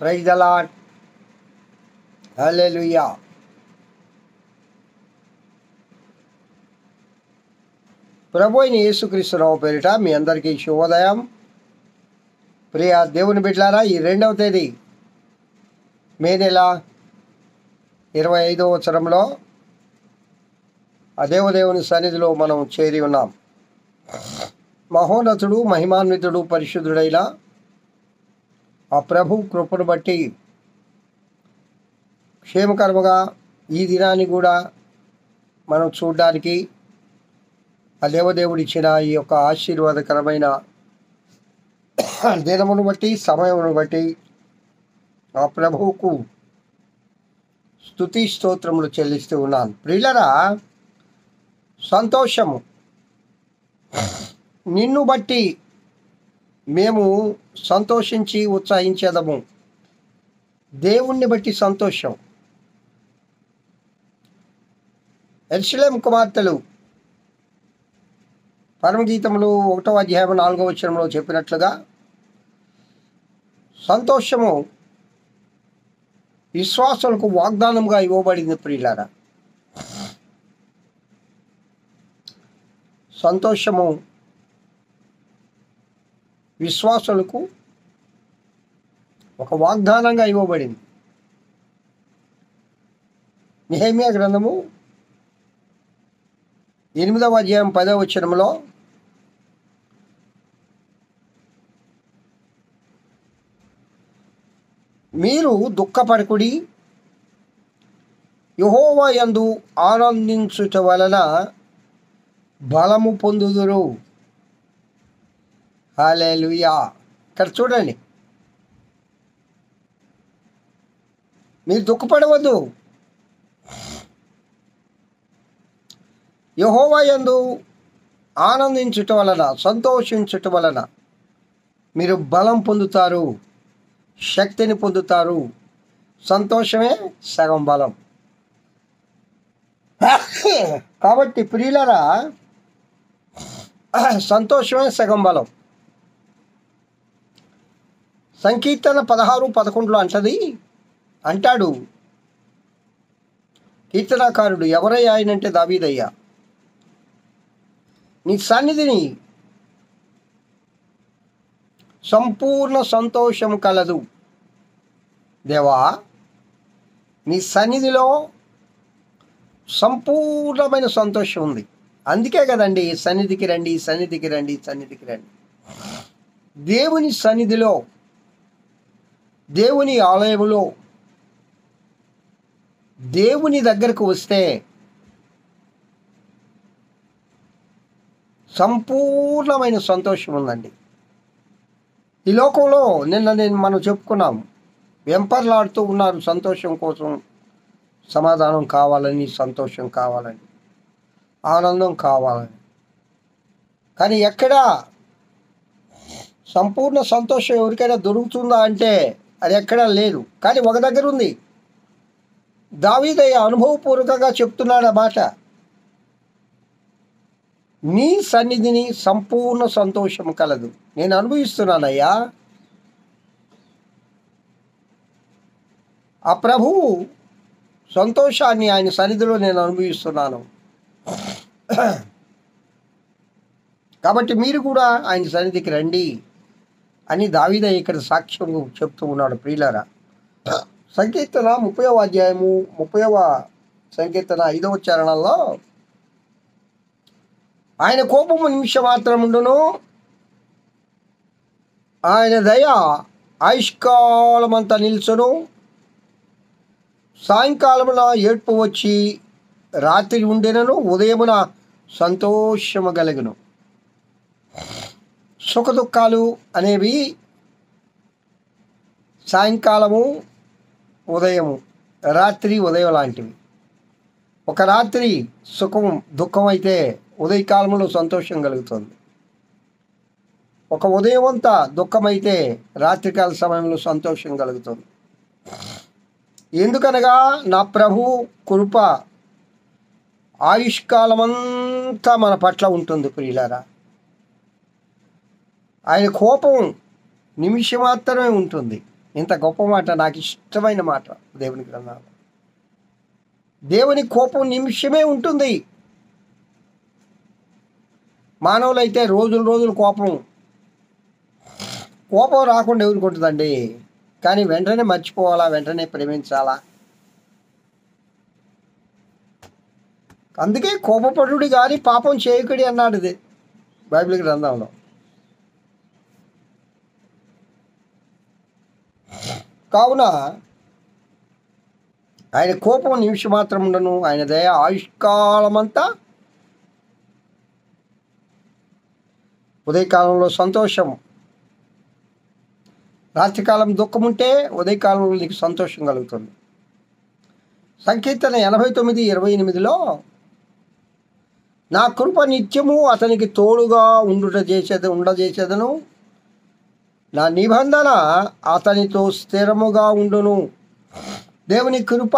Praise the Lord. Hallelujah. ప్రభు అయిన యేసుక్రీస్తురావు పేరిట మీ అందరికీ శుభోదయం. ప్రియ దేవుని బిడ్డలారా, ఈ 2వ తేదీ మే నెల 25వ సంవత్సరంలో ఆ దేవదేవుని సన్నిధిలో మనం చేరి ఉన్నాం. మహోన్నతుడు, మహిమాన్వితుడు, పరిశుద్ధుడైన ఆ ప్రభు కృపను బట్టి క్షేమకరముగా ఈ దినాన్ని కూడా మనం చూడడానికి ఆ దేవదేవుడు ఇచ్చిన ఈ యొక్క ఆశీర్వాదకరమైన దినమును బట్టి, సమయమును బట్టి ఆ ప్రభువుకు స్తుతి స్తోత్రములు చెల్లిస్తూ ఉన్నాను. ప్రియులరా, సంతోషము నిన్ను బట్టి మేము సంతోషించి ఉత్సాహించేదము. దేవుణ్ణి బట్టి సంతోషం. యెరూషలేము కుమార్తెలు పరమగీతములు 1వ అధ్యాయం 4వ వచనంలో చెప్పినట్లుగా సంతోషము విశ్వాసులకు వాగ్దానంగా ఇవ్వబడింది. ప్రియులారా, సంతోషము విశ్వాసులకు ఒక వాగ్దానంగా ఇవ్వబడింది. నెహెమ్యా గ్రంథము 8వ అధ్యాయం 10వ వచనంలో మీరు దుఃఖపడకుడి, యెహోవా యందు ఆనందించుట వలన బలము పొందుదురు. హల్లెలూయా. ఇక్కడ చూడండి, మీరు దుఃఖపడవద్దు, యెహోవా యందు ఆనందించుట వలన, సంతోషించుట వలన మీరు బలం పొందుతారు, శక్తిని పొందుతారు. సంతోషమే సగం బలం. కాబట్టి ప్రియులరా, సంతోషమే సగం బలం. సంకీర్తన 16:11 అంటాడు కీర్తనాకారుడు, ఎవరయ్యా ఆయనంటే దావీదయ్యా, నీ సన్నిధిని సంపూర్ణ సంతోషం కలదు. దేవా, నీ సన్నిధిలో సంపూర్ణమైన సంతోషం ఉంది. అందుకే కదండి సన్నిధికి రండి, సన్నిధికి రండి, సన్నిధికి రండి. దేవుని సన్నిధిలో, దేవుని ఆలయములో, దేవుని దగ్గరకు వస్తే సంపూర్ణమైన సంతోషం ఉందండి. ఈ లోకంలో మనం చెప్పుకున్నాం, వెంపర్లాడుతూ ఉన్నారు సంతోషం కోసం. సమాధానం కావాలని, సంతోషం కావాలని, ఆనందం కావాలని. కానీ ఎక్కడా సంపూర్ణ సంతోషం ఎవరికైనా దొరుకుతుందా అంటే అది ఎక్కడా లేదు. కానీ ఒక దగ్గర ఉంది. దావీదయ్య అనుభవపూర్వకంగా చెప్తున్నాడు ఆ మాట, నీ సన్నిధిని సంపూర్ణ సంతోషం కలదు. నేను అనుభవిస్తున్నానయ్యా. ఆ ప్రభువు సంతోషాన్ని ఆయన సన్నిధిలో నేను అనుభవిస్తున్నాను. కాబట్టి మీరు కూడా ఆయన సన్నిధికి రండి అని దావీదయ్య ఇక్కడ సాక్ష్యం చెప్తూ ఉన్నాడు. ప్రియులారా, సంకీర్తన 30వ అధ్యాయము 30వ సంకీర్తన 5వ చరణంలో, ఆయన కోపము నిమిషం మాత్రముండును, ఆయన దయ ఆయుష్కాలమంతా నిల్చును. సాయంకాలమున ఏడ్పు వచ్చి రాత్రి ఉండెనను, ఉదయమున సంతోషము కలుగును. సుఖదుఖాలు అనేవి సాయంకాలము, ఉదయము, రాత్రి, ఉదయం లాంటివి. ఒక రాత్రి సుఖం దుఃఖం అయితే ఉదయకాలంలో సంతోషం కలుగుతుంది. ఒక ఉదయం అంతా దుఃఖమైతే రాత్రికాల సమయంలో సంతోషం కలుగుతుంది. ఎందుకనగా నా ప్రభు కృప ఆయుష్కాలమంతా మన పట్ల ఉంటుంది. ప్రియులారా, ఆయన కోపం నిమిషం మాత్రమే ఉంటుంది. ఇంత గొప్ప మాట, నాకు ఇష్టమైన మాట దేవుని గ్రంథాలు. దేవుని కోపం నిమిషమే ఉంటుంది. మానవులైతే రోజులు రోజులు కోపం రాకుండా ఎవరికి ఉంటుందండి? కానీ వెంటనే మర్చిపోవాలా, వెంటనే ప్రేమించాలా. అందుకే కోపపడుడి కానీ పాపం చేయకుడి అన్నాడు ఇది బైబిల్ గ్రంథంలో. కావున ఆయన కోపం నిమిషం మాత్రం ఉండను, ఆయన దయ ఆయుష్కాలమంతా. ఉదయకాలంలో సంతోషం, రాత్రికాలం దుఃఖం ఉంటే ఉదయకాలంలో నీకు సంతోషం కలుగుతుంది. సంకీర్తన 89:28లో నా కృప నిత్యము అతనికి తోడుగా ఉండజేసేదను, నా నిబంధన అతనితో స్థిరముగా ఉండును. దేవుని కృప,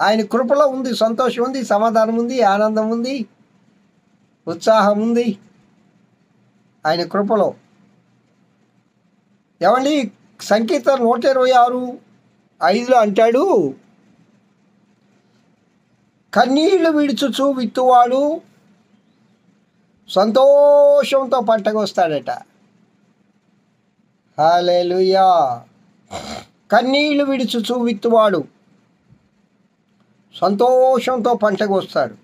ఆయన కృపలో ఉంది, సంతోషం ఉంది, సమాధానం ఉంది, ఆనందం ఉంది, ఉత్సాహం ఉంది ఆయన కృపలో. ఏమండి, సంకీర్తన 126:5లో అంటాడు, కన్నీళ్లు విడుచుచు విత్తువాడు సంతోషంతో పంటకు వస్తాడట. హల్లెలూయా. కన్నీళ్లు విడుచుచు విత్తువాడు సంతోషంతో పంటకు వస్తాడు.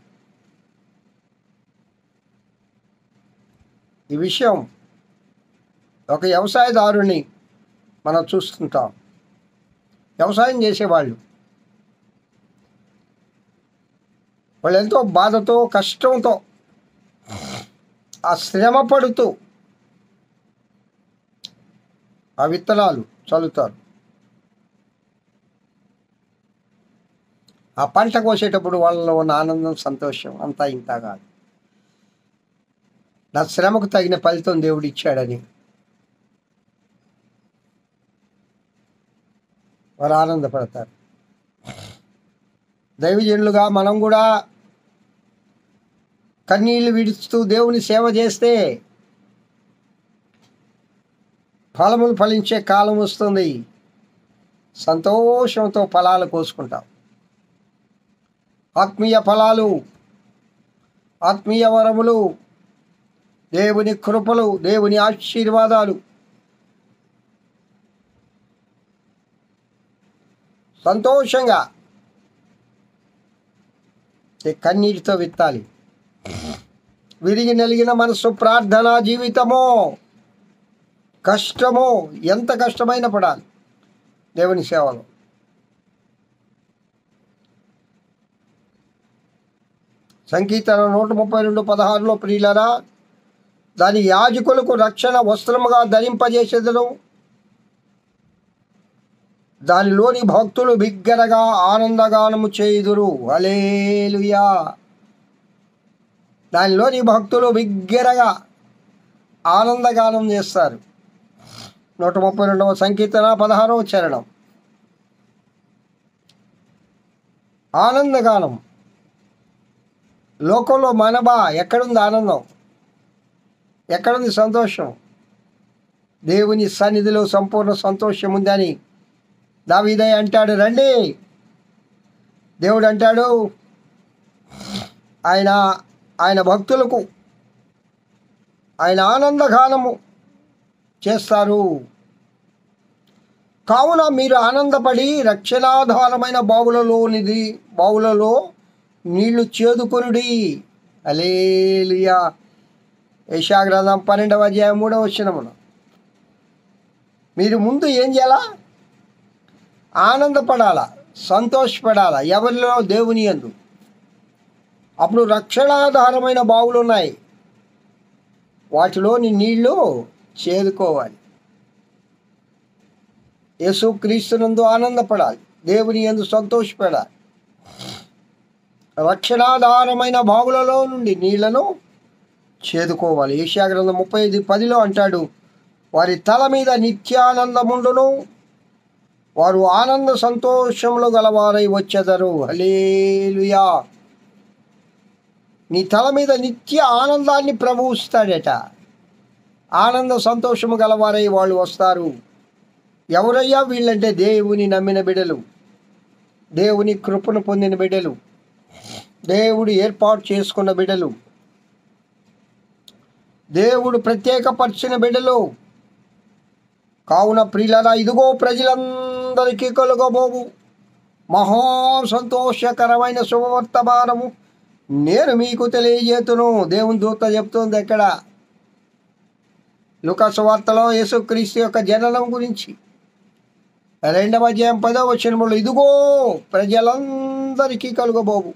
ఈ విషయం ఒక వ్యవసాయదారుని మనం చూస్తుంటాం. వ్యవసాయం చేసేవాళ్ళు వాళ్ళు ఎంతో బాధతో, కష్టంతో, ఆ శ్రమ పడుతూ ఆ విత్తనాలు చల్లుతారు. ఆ పంట కోసేటప్పుడు వాళ్ళలో ఉన్న ఆనందం, సంతోషం అంతా ఇంత కాదు. నా శ్రమకు తగిన ఫలితం దేవుడు ఇచ్చాడని వారు ఆనందపడతారు. దైవజనులుగా మనం కూడా కన్నీళ్లు విడుస్తూ దేవుని సేవ చేస్తే ఫలములు ఫలించే కాలం వస్తుంది. సంతోషంతో ఫలాలు కోసుకుంటాం. ఆత్మీయ ఫలాలు, ఆత్మీయ వరములు, దేవుని కృపలు, దేవుని ఆశీర్వాదాలు సంతోషంగా కన్నీటితో విత్తాలి. విరిగి నలిగిన మనసు, ప్రార్థనా జీవితమో, కష్టమో, ఎంత కష్టమైనా పడాలి దేవుని సేవలో. సంకీర్తన 132:16లో ప్రియులారా, దాని యాజకులకు రక్షణ వస్త్రముగా ధరింపజేసేదను, దానిలోని భక్తులు బిగ్గరగా ఆనందగానము చేయుదురు. హల్లెలూయా. దానిలోని భక్తులు బిగ్గరగా ఆనందగానం చేస్తారు. 132వ సంకీర్తన 16వ చరణం. ఆనందగానం. లోకంలో మనబా ఎక్కడుంది ఆనందం? ఎక్కడుంది సంతోషం? దేవుని సన్నిధిలో సంపూర్ణ సంతోషం ఉందని దావీదు అంటాడు. రండి, దేవుడు అంటాడు ఆయన భక్తులకు ఆయన ఆనందగానము చేస్తారు. కావున మీరు ఆనందపడి రక్షణాధారమైన బావులలో నీళ్లు చేదుకొనుడి. హల్లెలూయా. యెషయా గ్రంథం 12:3 మీరు ముందు ఏం చేయాలా? ఆనందపడాలా, సంతోషపడాలా. ఎవరిలో? దేవుని యందు. అప్పుడు రక్షణాధారమైన బావులు ఉన్నాయి, వాటిలోని నీళ్లు చేదుకోవాలి. యేసుక్రీస్తునందు ఆనందపడాలి, దేవుని యందు సంతోషపడాలి. రక్షణాధారమైన బావులలో నుండి నీళ్లను చేదుకోవాలి. యెషయా గ్రంథం 35:10లో అంటాడు, వారి తల మీద నిత్యానందముండును, వారు ఆనంద సంతోషములు గలవారై వచ్చెదరు. హల్లెలూయా. నీ తల మీద నిత్య ఆనందాన్ని ప్రభువు ఇస్తాడట. ఆనంద సంతోషము గలవారై వాళ్ళు వస్తారు. ఎవరయ్యా వీళ్ళంటే దేవుని నమ్మిన బిడ్డలు, దేవుని కృపను పొందిన బిడ్డలు, దేవుడు ఏర్పాటు చేసుకున్న బిడ్డలు, దేవుడు ప్రత్యేకపరిచిన బిడ్డలు. కావున ప్రియులారా, ఇదిగో ప్రజలందరికీ కలుగబోవు మహా సంతోషకరమైన శుభవర్తమానము నేను మీకు తెలియజేతును. దేవుని దూత చెప్తుంది ఎక్కడ? లూకా సువార్తలో యేసుక్రీస్తు యొక్క జననం గురించి 2వ అధ్యాయం 10వ వచనములో, ఇదిగో ప్రజలందరికీ కలుగబోవు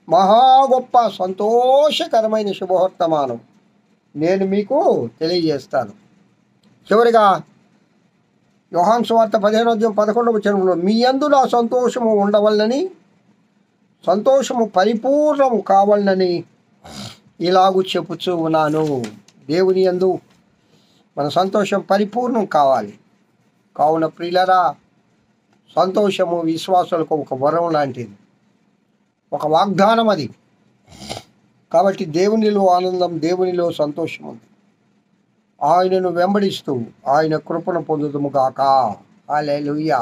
మహా గొప్ప సంతోషకరమైన శుభవర్తమానం నేను మీకు తెలియజేస్తాను. చివరిగా యోహాను సువార్త 15వ అధ్యాయం 11వ వచనంలో, మీ యందు నా సంతోషము ఉండవలనని, సంతోషము పరిపూర్ణము కావాలని ఇలాగూ చెప్పుచూ ఉన్నాను. దేవుని యందు మన సంతోషం పరిపూర్ణం కావాలి. కావున ప్రియులరా, సంతోషము విశ్వాసులకు ఒక వరం లాంటిది, ఒక వాగ్దానం అది. కాబట్టి దేవునిలో ఆనందం, దేవునిలో సంతోషం ఉంది. ఆయనను వెంబడిస్తూ ఆయన కృపను పొందుదుము గాక. హల్లెలూయా.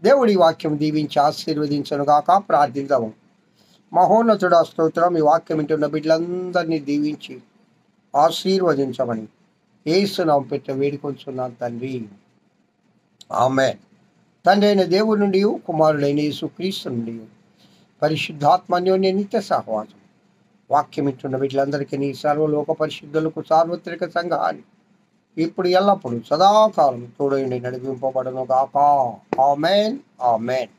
దేవుడి వాక్యం దీవించి ఆశీర్వదించను గాక. ప్రార్థిద్దాము. మహోన్నతుడా స్తోత్రం. ఈ వాక్యం వింటున్న బిడ్డలందరినీ దీవించి ఆశీర్వదించమని యేసు నామమున పెట్టి వేడుకొంచున్నాను తండ్రి. ఆమేన్. తండ్రి అయిన దేవుడి నుండి, కుమారుడైన యేసుక్రీస్తు నుండి, పరిశుద్ధాత్మ అన్యోన్య నిత్య సహవాసం వాక్యం ఇచ్చిన వీళ్ళందరికీ నీ సర్వలోక పరిశుద్ధులకు సార్వత్రిక సంఘాన్ని ఇప్పుడు ఎల్లప్పుడు సదాకాలం తోడైండి నడిపింపబడును గాక. Amen. Amen.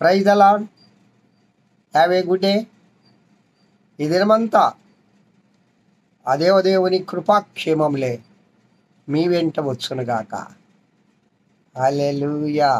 Praise the Lord. Have a good day. ఈ దినమంతా ఆ దేవదేవుని కృపాక్షేమములే మీ వెంట వచ్చునుగాక. హల్లెలూయా.